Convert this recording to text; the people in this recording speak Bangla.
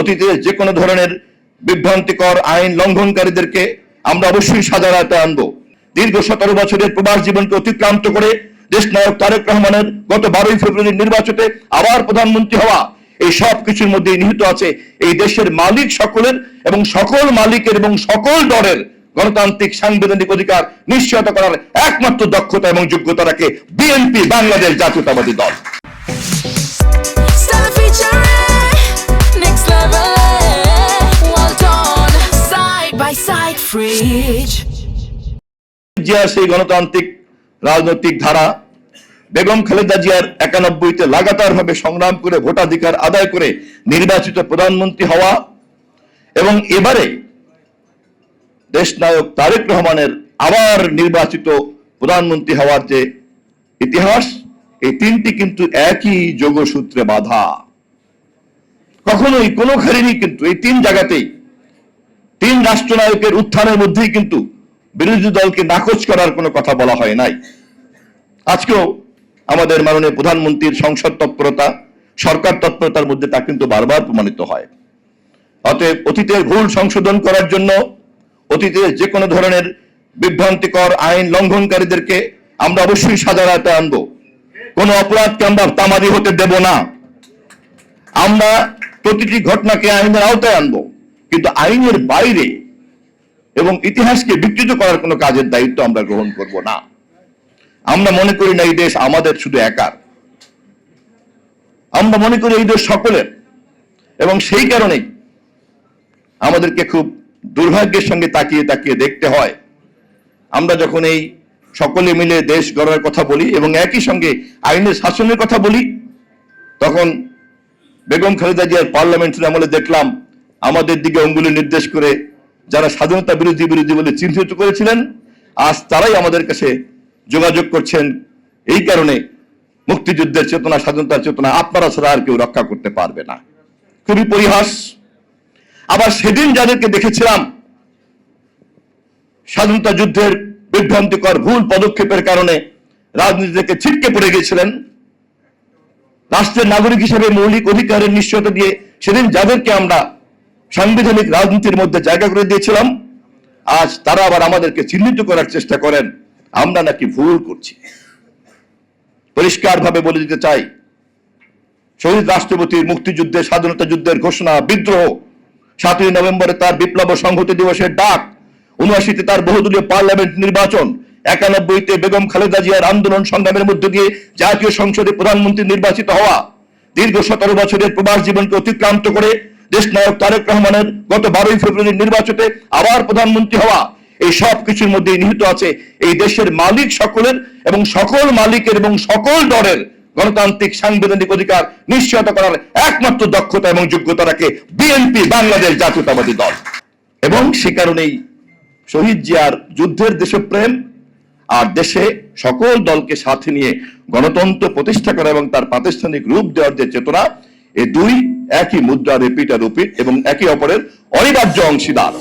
অতীতে যে কোনো ধরনের বিভ্রান্তিকর আইন লঙ্ঘনকারীদেরকে আমরা অবশ্যই সাজার আওতায় আনবো। দীর্ঘ 17 বছরের প্রবাস জীবনকে অতিক্রান্ত করে দেশ নায়ক তারেক রহমানের গত 12 ফেব্রুয়ারির নির্বাচনে আবার প্রধানমন্ত্রী হওয়া, এই সব কিছুর মধ্যে নিহিত আছে এই দেশের মালিক সকলের এবং সকল মালিকের এবং সকল দলের গণতান্ত্রিক সাংবিধানিক অধিকার নিশ্চয়তা করার একমাত্র দক্ষতা এবং যোগ্যতা রাখে বিএনপি, বাংলাদেশ জাতীয়তাবাদী দল। সেই গণতান্ত্রিক রাজনৈতিক ধারা বেগম খালেদা জিয়ার 91-তে লাগাতার ভাবে সংগ্রাম করে ভোটাধিকার আদায় করে নির্বাচিত প্রধানমন্ত্রী হওয়া এবং এবারে দেশ নায়ক তারেক রহমানের আবার নির্বাচিত প্রধানমন্ত্রী হওয়ার যে ইতিহাস, এই তিনটি কিন্তু একই যোগসূত্রে বাঁধা। কখনোই কোনোখানেই কিন্তু এই তিন জায়গাতেই তিন রাষ্ট্রনায়কের উত্থানের মধ্যেই কিন্তু বিরোধী দলকে নাকচ করার কোনো কথা বলা হয় নাই। আজকেও আমাদের মাননীয় প্রধানমন্ত্রীর সংসদ তৎপরতা, সরকার তৎপরতার মধ্যে তা কিন্তু বারবার প্রমাণিত হয়। অতএব অতীতের ভুল সংশোধন করার জন্য অতীতের যে কোনো ধরনের বিভ্রান্তিকর আইন লঙ্ঘনকারীদেরকে আমরা অবশ্যই সাজার আওতায় আনবো। কোন অপরাধকে আমরা তামাদি হতে দেব না। আমরা প্রতিটি ঘটনাকে আইনের আওতায় আনবো, কিন্তু আইনের বাইরে এবং ইতিহাসকে বিকৃত করার কোনো কাজের দায়িত্ব আমরা গ্রহণ করব না। আমরা মনে করি না এই দেশ আমাদের শুধু একার, আমরা মনে করি এই দেশ সকলের। এবং সেই কারণেই আমাদেরকে খুব দুর্ভাগ্যের সঙ্গে তাকিয়ে তাকিয়ে দেখতে হয়, আমরা যখন এই সকলে মিলে দেশ গড়ার কথা বলি এবং একই সঙ্গে আইনের শাসনের কথা বলি, তখন বেগম খালেদা জিয়ার পার্লামেন্টের আমলে দেখলাম আমাদের দিকে অঙ্গুলি নির্দেশ করে যারা স্বাধীনতা বিরোধী বলে চিহ্নিত করেছিলেন, আজ তারাই আমাদের কাছে যোগাযোগ করছেন। এই কারণে মুক্তিযুদ্ধের চেতনা, স্বাধীনতার চেতনা আপনারা ছাড়া আর কেউ রক্ষা করতে পারবে না। খুবই পরিহাস। আবার সেদিন যাদেরকে দেখেছিলাম স্বাধীনতা যুদ্ধের বিভ্রান্তিকর ভুল পদক্ষেপের কারণে রাজনীতি থেকে ছিটকে পড়ে গেছিলেন, রাষ্ট্রের নাগরিক হিসেবে মৌলিক অধিকারের নিশ্চয়তা দিয়ে সেদিন যাদেরকে আমরা সাংবিধানিক রাজনীতির মধ্যে জায়গা করে দিয়েছিলাম, আজ তারা আবার আমাদেরকে চিহ্নিত করার চেষ্টা করেন আমরা নাকি ভুল করছি। পরিষ্কার ভাবে বলে দিতে চাই, শহীদ রাষ্ট্রপতির মুক্তিযুদ্ধের, স্বাধীনতা যুদ্ধের ঘোষণা, বিদ্রোহ, 7ই নভেম্বরে তার বিপ্লব সংহতি দিবসের ডাক, 79-তে তার বহুদলীয় পার্লামেন্ট নির্বাচন, 91-তে বেগম খালেদা জিয়ার আন্দোলন সংগ্রামের মধ্যে দিয়ে জাতীয় সংসদে প্রধানমন্ত্রী নির্বাচিত হওয়া, দীর্ঘ 17 বছরের প্রবাস জীবনকে অতিক্রান্ত করে দেশ নায়ক তারেক রহমানের গত 12 ফেব্রুয়ারির নির্বাচনে আবার প্রধানমন্ত্রী হওয়া, এই সব কিছুর মধ্যে নিহিত আছে এই দেশের মালিক সকলের এবং সকল মালিকের এবং সকল দলের গণতান্ত্রিক সাংবিধানিক অধিকার নিশ্চয়তা করার একমাত্র দক্ষতা এবং যোগ্যতা রাখে বিএনপি, বাংলাদেশ জাতীয়তাবাদী দল। এবং সে কারণেই শহীদ জিয়ার যুদ্ধের দেশপ্রেম আর দেশে সকল দলকে সাথে নিয়ে গণতন্ত্র প্রতিষ্ঠা করা এবং তার প্রাতিষ্ঠানিক রূপ দেওয়ার যে চেতনা, এই দুই একই মুদ্রার রিপিট এবং একে অপরের অনিবার্য অংশীদার।